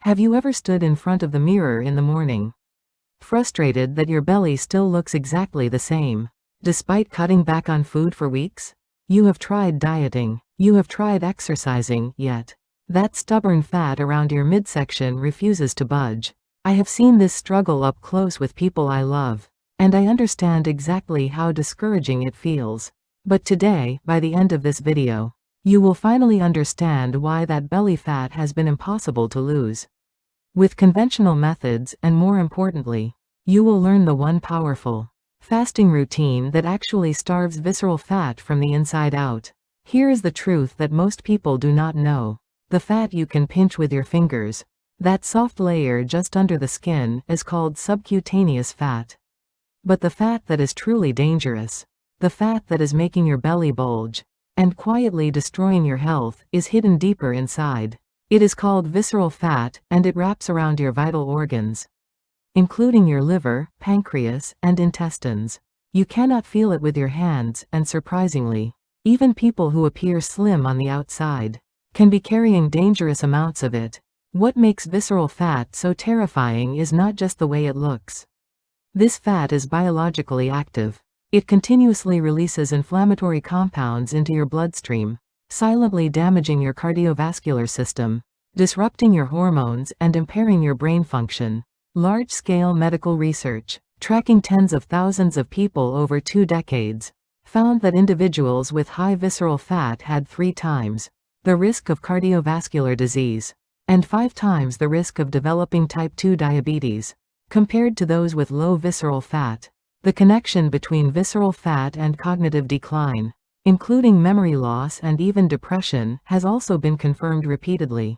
Have you ever stood in front of the mirror in the morning, frustrated that your belly still looks exactly the same, despite cutting back on food for weeks? You have tried dieting, you have tried exercising, yet that stubborn fat around your midsection refuses to budge. I have seen this struggle up close with people I love, and I understand exactly how discouraging it feels. But today, by the end of this video, you will finally understand why that belly fat has been impossible to lose with conventional methods, and more importantly, you will learn the one powerful fasting routine that actually starves visceral fat from the inside out. Here is the truth that most people do not know. The fat you can pinch with your fingers, that soft layer just under the skin, is called subcutaneous fat. But the fat that is truly dangerous, the fat that is making your belly bulge and quietly destroying your health, is hidden deeper inside. It is called visceral fat, and it wraps around your vital organs, including your liver, pancreas, and intestines. You cannot feel it with your hands, and surprisingly, even people who appear slim on the outside can be carrying dangerous amounts of it. What makes visceral fat so terrifying is not just the way it looks. This fat is biologically active. It continuously releases inflammatory compounds into your bloodstream, silently damaging your cardiovascular system, disrupting your hormones, and impairing your brain function. Large-scale medical research, tracking tens of thousands of people over 2 decades, found that individuals with high visceral fat had 3 times the risk of cardiovascular disease, and 5 times the risk of developing type 2 diabetes, compared to those with low visceral fat. The connection between visceral fat and cognitive decline, including memory loss and even depression, has also been confirmed repeatedly.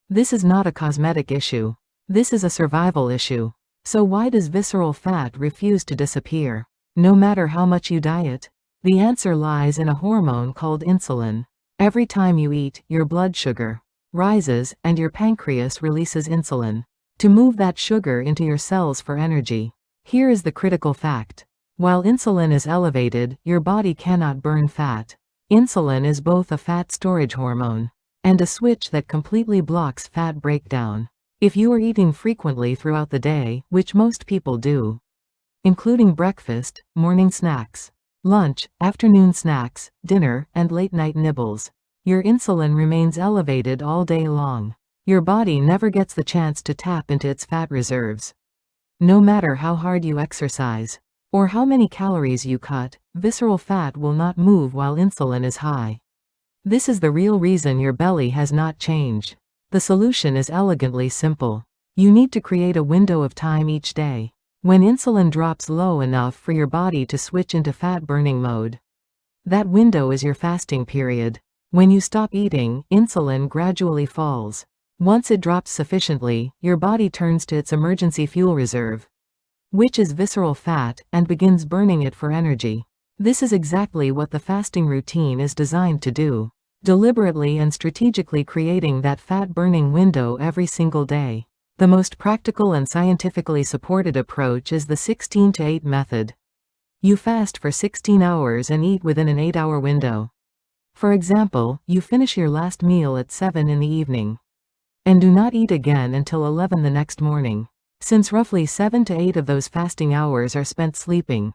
This is not a cosmetic issue. This is a survival issue. So why does visceral fat refuse to disappear, no matter how much you diet? The answer lies in a hormone called insulin. Every time you eat, your blood sugar rises, and your pancreas releases insulin to move that sugar into your cells for energy. Here is the critical fact. While insulin is elevated, your body cannot burn fat. Insulin is both a fat storage hormone and a switch that completely blocks fat breakdown. If you are eating frequently throughout the day, which most people do, including breakfast, morning snacks, lunch, afternoon snacks, dinner, and late-night nibbles, your insulin remains elevated all day long. Your body never gets the chance to tap into its fat reserves. No matter how hard you exercise, or how many calories you cut, visceral fat will not move while insulin is high. This is the real reason your belly has not changed. The solution is elegantly simple. You need to create a window of time each day when insulin drops low enough for your body to switch into fat-burning mode. That window is your fasting period. When you stop eating, insulin gradually falls. Once it drops sufficiently, your body turns to its emergency fuel reserve, which is visceral fat, and begins burning it for energy. This is exactly what the fasting routine is designed to do, deliberately and strategically creating that fat-burning window every single day. The most practical and scientifically supported approach is the 16-to-8 method. You fast for 16 hours and eat within an 8-hour window. For example, you finish your last meal at 7 in the evening and do not eat again until 11 the next morning. Since roughly 7 to 8 of those fasting hours are spent sleeping,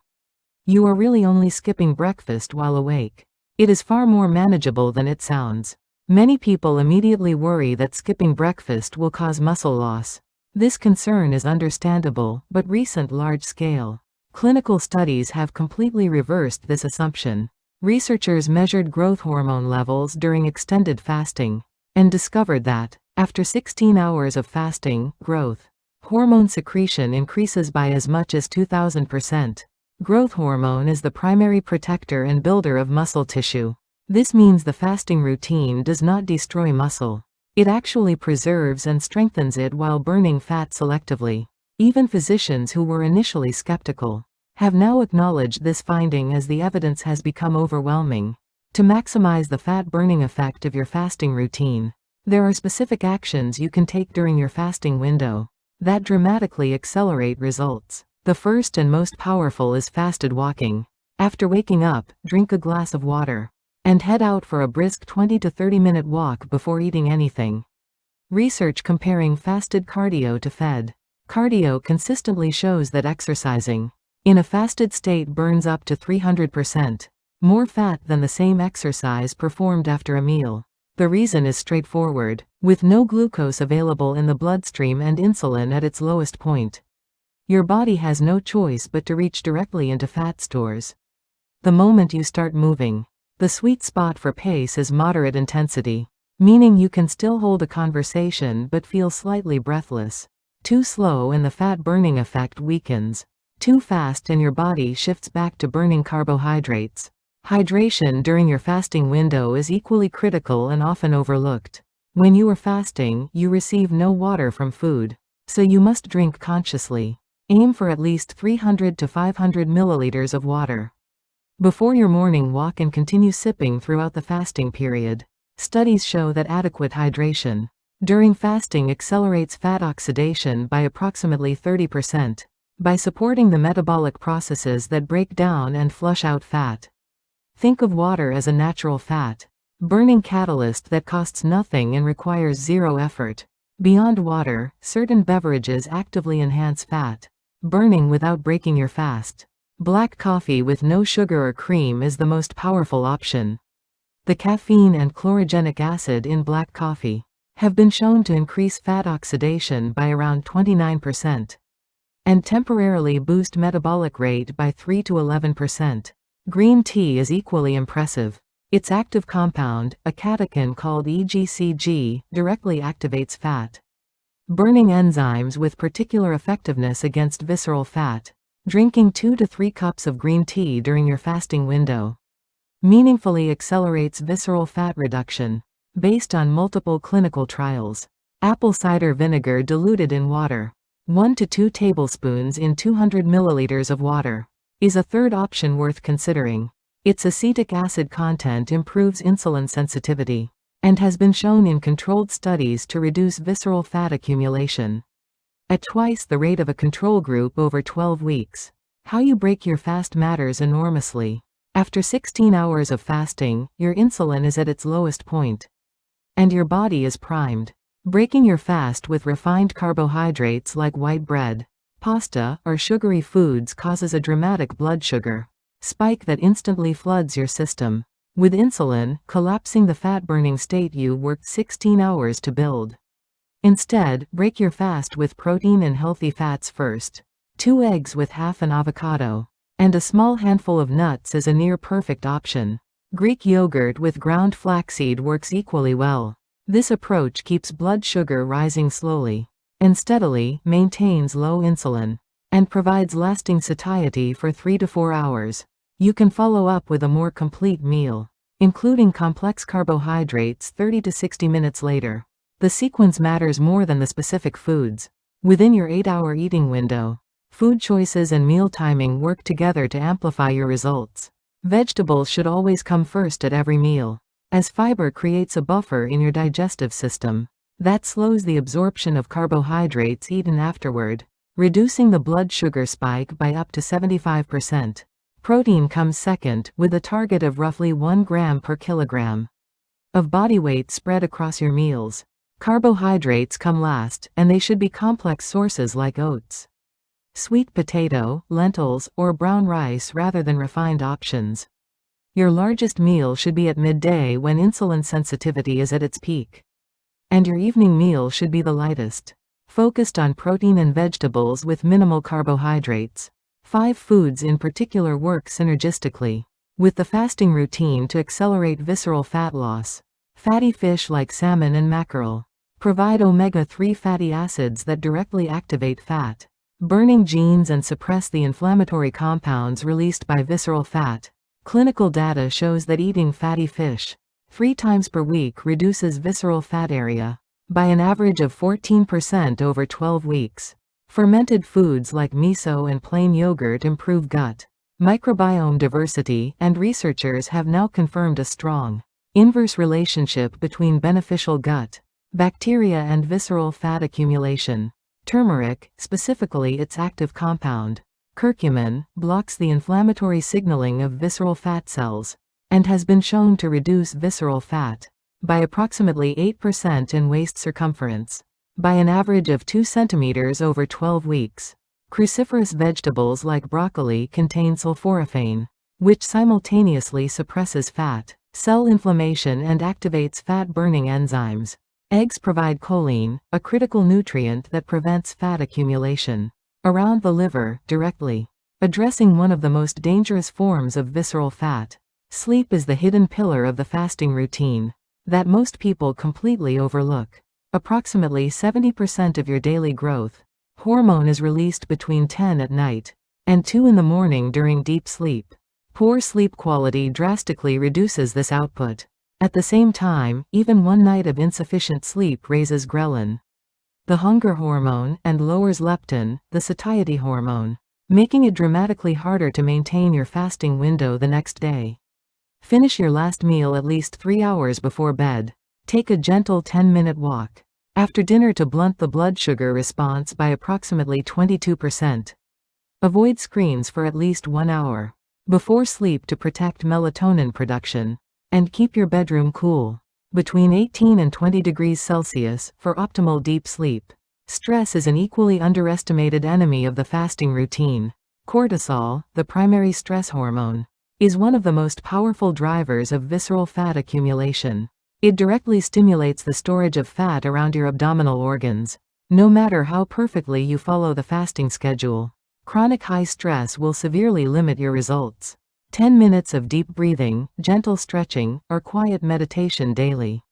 you are really only skipping breakfast while awake. It is far more manageable than it sounds. Many people immediately worry that skipping breakfast will cause muscle loss. This concern is understandable, but recent large-scale clinical studies have completely reversed this assumption. Researchers measured growth hormone levels during extended fasting and discovered that, after 16 hours of fasting, growth hormone secretion increases by as much as 2,000%. Growth hormone is the primary protector and builder of muscle tissue. This means the fasting routine does not destroy muscle. It actually preserves and strengthens it while burning fat selectively. Even physicians who were initially skeptical have now acknowledged this finding as the evidence has become overwhelming. To maximize the fat-burning effect of your fasting routine, there are specific actions you can take during your fasting window that dramatically accelerate results. The first and most powerful is fasted walking. After waking up, drink a glass of water and head out for a brisk 20 to 30 minute walk before eating anything. Research comparing fasted cardio to fed cardio consistently shows that exercising in a fasted state burns up to 300% more fat than the same exercise performed after a meal. The reason is straightforward. With no glucose available in the bloodstream and insulin at its lowest point, your body has no choice but to reach directly into fat stores. The moment you start moving, the sweet spot for pace is moderate intensity, meaning you can still hold a conversation but feel slightly breathless. Too slow and the fat burning effect weakens. Too fast and your body shifts back to burning carbohydrates. Hydration during your fasting window is equally critical and often overlooked. When you are fasting, you receive no water from food, so you must drink consciously. Aim for at least 300 to 500 milliliters of water before your morning walk and continue sipping throughout the fasting period. Studies show that adequate hydration during fasting accelerates fat oxidation by approximately 30%, by supporting the metabolic processes that break down and flush out fat. Think of water as a natural fat burning catalyst that costs nothing and requires zero effort. Beyond water, certain beverages actively enhance fat burning without breaking your fast. Black coffee with no sugar or cream is the most powerful option. The caffeine and chlorogenic acid in black coffee have been shown to increase fat oxidation by around 29% and temporarily boost metabolic rate by 3 to 11%. Green tea is equally impressive. Its active compound, a catechin called EGCG, directly activates fat burning enzymes with particular effectiveness against visceral fat. Drinking 2 to 3 cups of green tea during your fasting window meaningfully accelerates visceral fat reduction. Based on multiple clinical trials, apple cider vinegar diluted in water, 1 to 2 tablespoons in 200 milliliters of water, is a third option worth considering. Its acetic acid content improves insulin sensitivity and has been shown in controlled studies to reduce visceral fat accumulation at twice the rate of a control group over 12 weeks. How you break your fast matters enormously. After 16 hours of fasting, your insulin is at its lowest point, and your body is primed. Breaking your fast with refined carbohydrates like white bread, pasta, or sugary foods causes a dramatic blood sugar spike that instantly floods your system. With insulin, collapsing the fat-burning state you worked 16 hours to build. Instead, break your fast with protein and healthy fats first. 2 eggs with half an avocado and a small handful of nuts is a near-perfect option. Greek yogurt with ground flaxseed works equally well. This approach keeps blood sugar rising slowly and steadily, maintains low insulin, and provides lasting satiety for 3 to 4 hours. You can follow up with a more complete meal, including complex carbohydrates 30 to 60 minutes later. The sequence matters more than the specific foods. Within your 8-hour eating window, food choices and meal timing work together to amplify your results. Vegetables should always come first at every meal, as fiber creates a buffer in your digestive system that slows the absorption of carbohydrates eaten afterward, reducing the blood sugar spike by up to 75%. Protein comes second, with a target of roughly 1 gram per kilogram of body weight spread across your meals. Carbohydrates come last, and they should be complex sources like oats, sweet potato, lentils, or brown rice rather than refined options. Your largest meal should be at midday when insulin sensitivity is at its peak, and your evening meal should be the lightest, focused on protein and vegetables with minimal carbohydrates. 5 foods in particular work synergistically with the fasting routine to accelerate visceral fat loss. Fatty fish like salmon and mackerel provide omega-3 fatty acids that directly activate fat burning genes and suppress the inflammatory compounds released by visceral fat. Clinical data shows that eating fatty fish 3 times per week reduces visceral fat area by an average of 14% over 12 weeks. Fermented foods like miso and plain yogurt improve gut microbiome diversity, and researchers have now confirmed a strong inverse relationship between beneficial gut bacteria and visceral fat accumulation. Turmeric, specifically its active compound, curcumin, blocks the inflammatory signaling of visceral fat cells and has been shown to reduce visceral fat by approximately 8% in waist circumference, by an average of 2 centimeters over 12 weeks. Cruciferous vegetables like broccoli contain sulforaphane, which simultaneously suppresses fat cell inflammation and activates fat-burning enzymes. Eggs provide choline, a critical nutrient that prevents fat accumulation around the liver, directly addressing one of the most dangerous forms of visceral fat. Sleep is the hidden pillar of the fasting routine that most people completely overlook. Approximately 70% of your daily growth hormone is released between 10 at night and 2 in the morning during deep sleep. Poor sleep quality drastically reduces this output. At the same time, even one night of insufficient sleep raises ghrelin, the hunger hormone, and lowers leptin, the satiety hormone, making it dramatically harder to maintain your fasting window the next day. Finish your last meal at least 3 hours before bed. Take a gentle 10-minute walk after dinner to blunt the blood sugar response by approximately 22%. Avoid screens for at least 1 hour before sleep to protect melatonin production. And keep your bedroom cool, between 18 and 20 degrees Celsius, for optimal deep sleep. Stress is an equally underestimated enemy of the fasting routine. Cortisol, the primary stress hormone, is one of the most powerful drivers of visceral fat accumulation. It directly stimulates the storage of fat around your abdominal organs. No matter how perfectly you follow the fasting schedule, chronic high stress will severely limit your results. 10 minutes of deep breathing, gentle stretching, or quiet meditation daily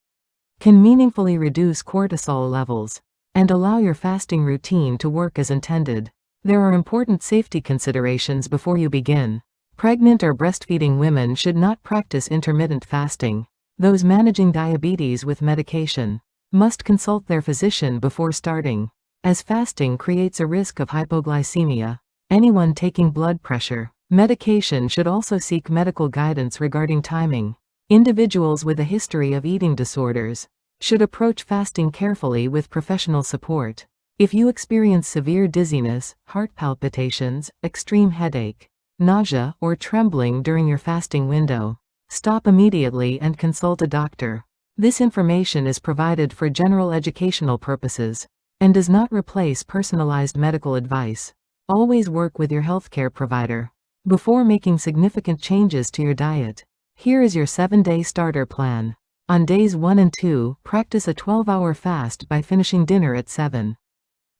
can meaningfully reduce cortisol levels and allow your fasting routine to work as intended. There are important safety considerations before you begin. Pregnant or breastfeeding women should not practice intermittent fasting. Those managing diabetes with medication must consult their physician before starting, as fasting creates a risk of hypoglycemia. Anyone taking blood pressure medication should also seek medical guidance regarding timing. Individuals with a history of eating disorders should approach fasting carefully with professional support. If you experience severe dizziness, heart palpitations, extreme headache, nausea, or trembling during your fasting window, stop immediately and consult a doctor. This information is provided for general educational purposes and does not replace personalized medical advice. Always work with your healthcare provider before making significant changes to your diet. Here is your 7-day starter plan. On days 1 and 2, practice a 12-hour fast by finishing dinner at 7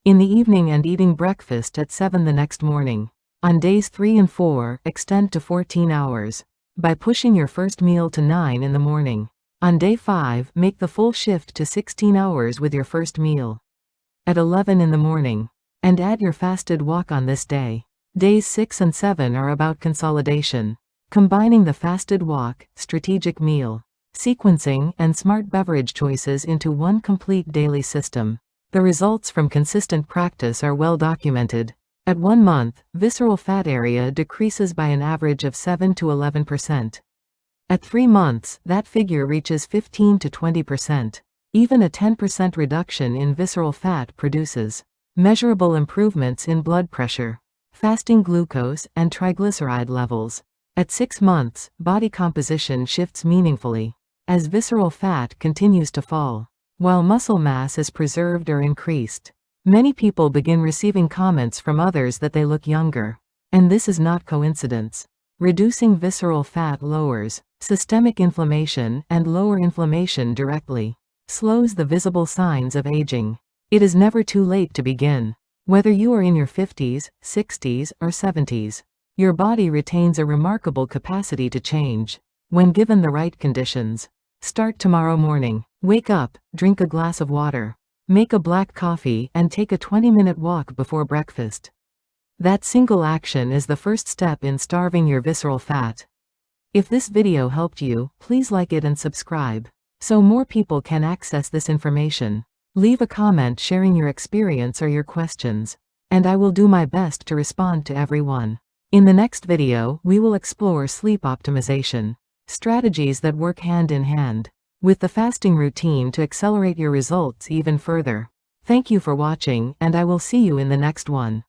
in the evening and eating breakfast at 7 the next morning. On days 3 and 4, extend to 14 hours by pushing your first meal to 9 in the morning. On day 5, make the full shift to 16 hours with your first meal at 11 in the morning, and add your fasted walk on this day. Days 6 and 7 are about consolidation, combining the fasted walk, strategic meal sequencing, and smart beverage choices into one complete daily system. The results from consistent practice are well documented. At 1 month, visceral fat area decreases by an average of 7 to 11%. At 3 months, that figure reaches 15 to 20%. Even a 10% reduction in visceral fat produces measurable improvements in blood pressure, fasting glucose, and triglyceride levels. At 6 months, body composition shifts meaningfully as visceral fat continues to fall, while muscle mass is preserved or increased. Many people begin receiving comments from others that they look younger, and this is not coincidence. Reducing visceral fat lowers systemic inflammation, and lower inflammation directly slows the visible signs of aging. It is never too late to begin. Whether you are in your 50s, 60s, or 70s, your body retains a remarkable capacity to change when given the right conditions. Start tomorrow morning. Wake up, drink a glass of water, make a black coffee, and take a 20-minute walk before breakfast. That single action is the first step in starving your visceral fat. If this video helped you, please like it and subscribe so more people can access this information. Leave a comment sharing your experience or your questions, and I will do my best to respond to everyone. In the next video, we will explore sleep optimization, strategies that work hand in hand with the fasting routine to accelerate your results even further. Thank you for watching, and I will see you in the next one.